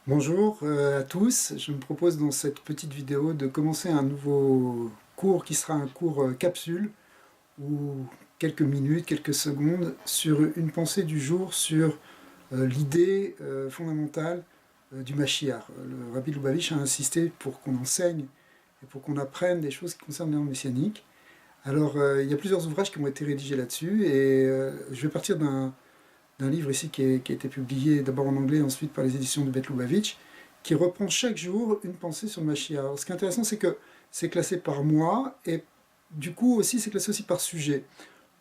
Bonjour à tous, je me propose dans cette petite vidéo de commencer un nouveau cours qui sera un cours capsule, ou quelques minutes, quelques secondes, sur une pensée du jour, sur l'idée fondamentale du Mashiach. Le Rabbi Lubavitch a insisté pour qu'on enseigne et pour qu'on apprenne des choses qui concernent l'ère messianique. Alors il y a plusieurs ouvrages qui ont été rédigés là-dessus, et je vais partir d'un livre ici qui a été publié d'abord en anglais, ensuite par les éditions de Beth Lubavitch, qui reprend chaque jour une pensée sur le Mashiach. Alors, ce qui est intéressant, c'est que c'est classé par mois, et du coup aussi c'est classé aussi par sujet.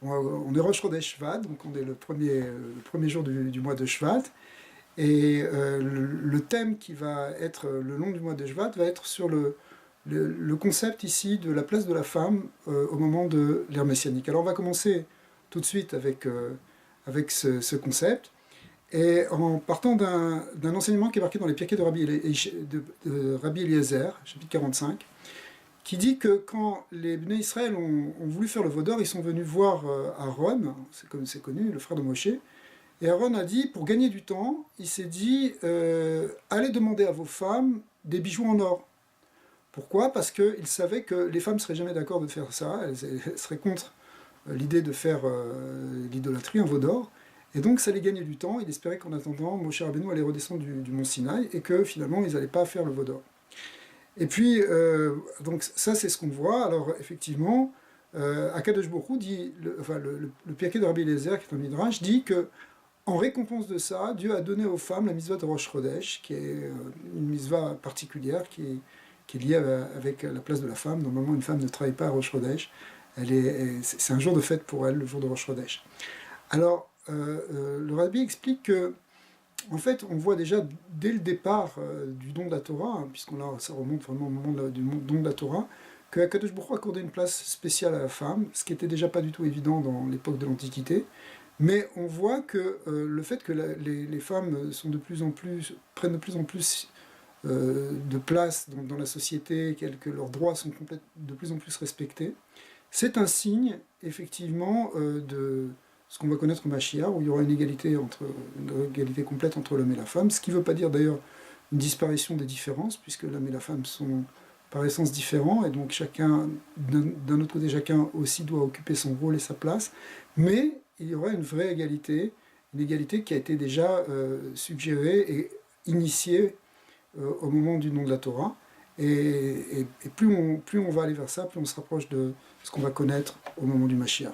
On est Rosh Chodesh Shvat, donc on est le premier jour du mois de Shvat, et le thème qui va être le long du mois de Shvat va être sur le concept ici de la place de la femme au moment de l'ère messianique. Alors on va commencer tout de suite avec ce concept, et en partant d'un enseignement qui est marqué dans les Pirkei de Rabbi Eliezer, chapitre 45, qui dit que quand les Bnei Israël ont voulu faire le veau d'or, ils sont venus voir Aaron, c'est comme c'est connu, le frère de Moshe, et Aaron a dit, pour gagner du temps, il s'est dit, allez demander à vos femmes des bijoux en or. Pourquoi? Parce qu'il savait que les femmes ne seraient jamais d'accord de faire ça, elles seraient contre l'idée de faire l'idolâtrie, un veau d'or, et donc ça les gagnait du temps. Il espérait qu'en attendant, Moshe Rabbeinu allait redescendre du mont Sinaï, et que finalement ils n'allaient pas faire le veau d'or. Et puis, donc ça c'est ce qu'on voit. Alors effectivement, Akadosh Baruch Hu dit, le Pirkei de Rabbi Eliezer, qui est un midrash, dit que en récompense de ça, Dieu a donné aux femmes la mitzvah de Rosh Chodesh, qui est une mitzvah particulière, qui est liée avec la place de la femme. Normalement, une femme ne travaille pas à Rosh Chodesh. C'est un jour de fête pour elle, le jour de Rosh Chodesh. Alors, le Rabbi explique que, en fait, on voit déjà dès le départ du don de la Torah, hein, ça remonte vraiment au moment du don de la Torah, que Akadosh Baruch Hu accordait une place spéciale à la femme, ce qui était déjà pas du tout évident dans l'époque de l'Antiquité. Mais on voit que le fait que les femmes sont prennent de plus en plus de place dans la société, que leurs droits sont de plus en plus respectés, c'est un signe, effectivement, de ce qu'on va connaître comme Mashiach, où il y aura une égalité complète entre l'homme et la femme, ce qui ne veut pas dire d'ailleurs une disparition des différences, puisque l'homme et la femme sont par essence différents, et donc d'un autre côté, chacun aussi doit occuper son rôle et sa place, mais il y aura une vraie égalité, une égalité qui a été déjà suggérée et initiée au moment du nom de la Torah, et plus on va aller vers ça, plus on se rapproche de ce qu'on va connaître au moment du Mashiach.